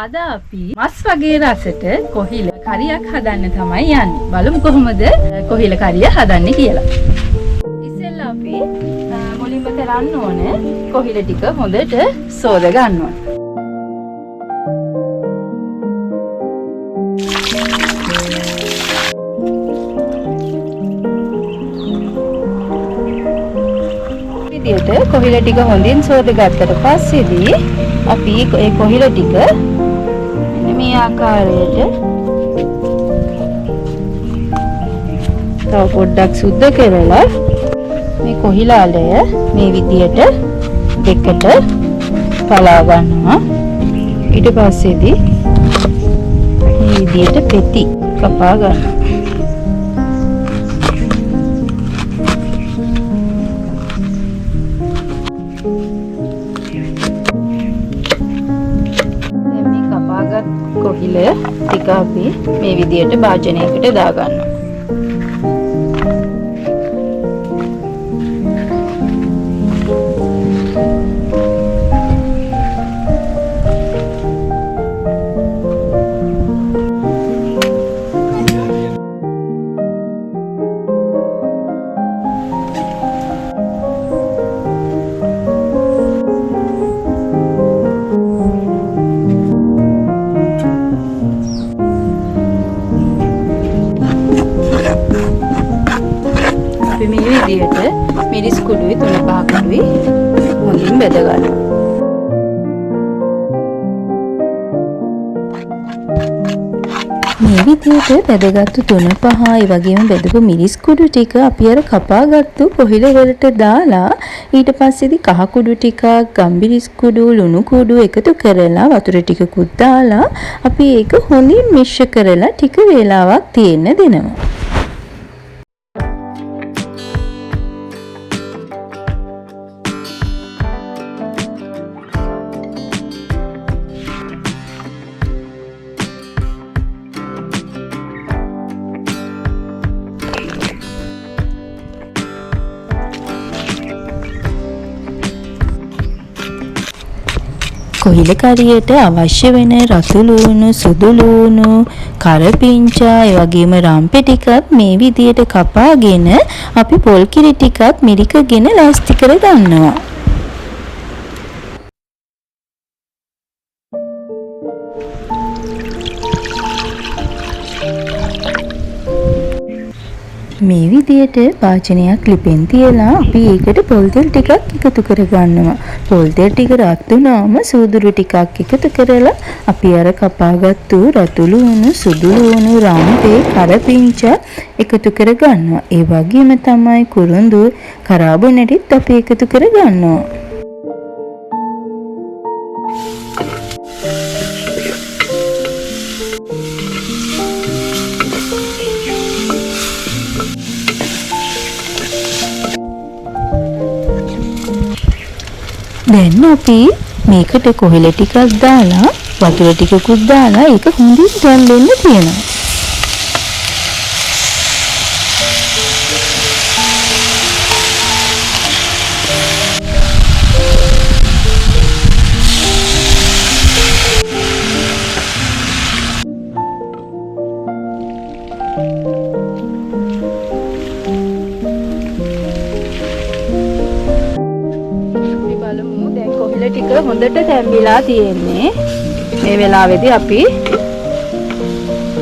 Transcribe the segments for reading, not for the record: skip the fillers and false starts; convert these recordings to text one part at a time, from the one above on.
අද අපි මස් වගේ රසට කොහිල කරියක් හදන්න තමයි යන්නේ. බලමු කොහොමද කොහිල කරිය හදන්නේ කියලා. ඉතින්ලා අපි මුලින්ම කරන්න ඕනේ කොහිල ටික හොඳට සෝද ගන්න ඕනේ. විදියට කොහිල ටික හොඳින් සෝද ගත්තට පස්සේදී අපි ඒ කොහිල ටික මේ ආකාරයට තව පොඩ්ඩක් සුද්ධ කරලා මේ කොහිලාලය මේ විදියට දෙකට පලා ගන්නවා. ඊට පස්සේදී මේ විදියට පෙති කපා ගන්නවා. කොහිල ටික අපි මේ විදියට භාජනයකට දාගන්නවා. මේ විදියට මිරිස් කුඩුයි 3-5 කුඩුයි හොඳින් බෙද ගන්න. මේ විදියට බෙදගත්තු 3-5 ඒ වගේම බෙදපු මිරිස් කුඩු ටික අපි අර කපාගත්තු කොහිල වලට දාලා ඊට පස්සේදී කහ කුඩු ටිකක් ගම්බිරිස් කුඩු ලුණු කුඩු එකතු කරලා වතුර ටිකකුත් දාලා අපි ඒක හොඳින් මිශ්‍ර කරලා ටික වේලාවක් තියෙන්න දෙනවා. කොහිල කරියට අවශ්‍ය වෙන රතු ලුණු, සුදු ලුණු, කරපිංචා, ඒ වගේම රම්පෙ ටිකක් මේ විදියට කපාගෙන අපි පොල් කිරි ටිකක් මිරිකගෙන ලෑස්ති කර ගන්නවා. මේ විදියට වාචනයක් ලිපෙන් තියලා අපි ඒකට පොල් තෙල් ටිකක් එකතු කර ගන්නවා. පොල් තෙල් ටික රත් වුණාම සූදුරු ටිකක් එකතු කරලා අපි අර කපාගත්තු රතු ලුණු, සුදු ලුණු, රම්පේ, කරපිංචා එකතු කර ගන්නවා. ඒ වගේම තමයි කුරුඳු, කරාබුනටිත් අපි එකතු කර ගන්නවා. දැන් අපි මේකට කොහිල ටිකක් දාලා වතුර ටිකකුත් දාලා ඒක හොඳින් දැල්වෙන්න තියෙනවා. ටික හොඳට තැම්බිලා තියෙන්නේ. මේ වෙලාවේදී අපි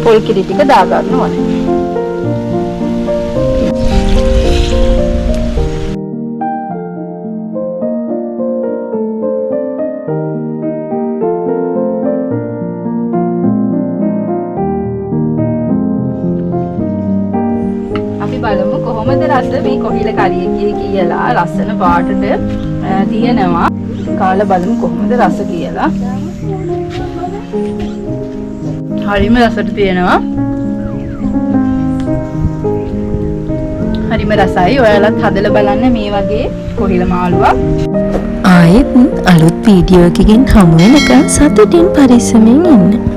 පොල් කිරි ටික දාගන්න ඕනේ. අපි බලමු කොහොමද රස මේ කොහිල කරිය කියලා. ලස්සන පාටට තියෙනවා. කාලා බලමු කොහොමද රස කියලා. හරිම රසට තියෙනවා. හරිම රසයි. ඔයාලත් හදලා බලන්න මේ වගේ කොහිල මාළුවක්. ආයෙත් අලුත් වීඩියෝ එකකින් හමු වෙනකන් සතුටින් පරිස්සමෙන් ඉන්න.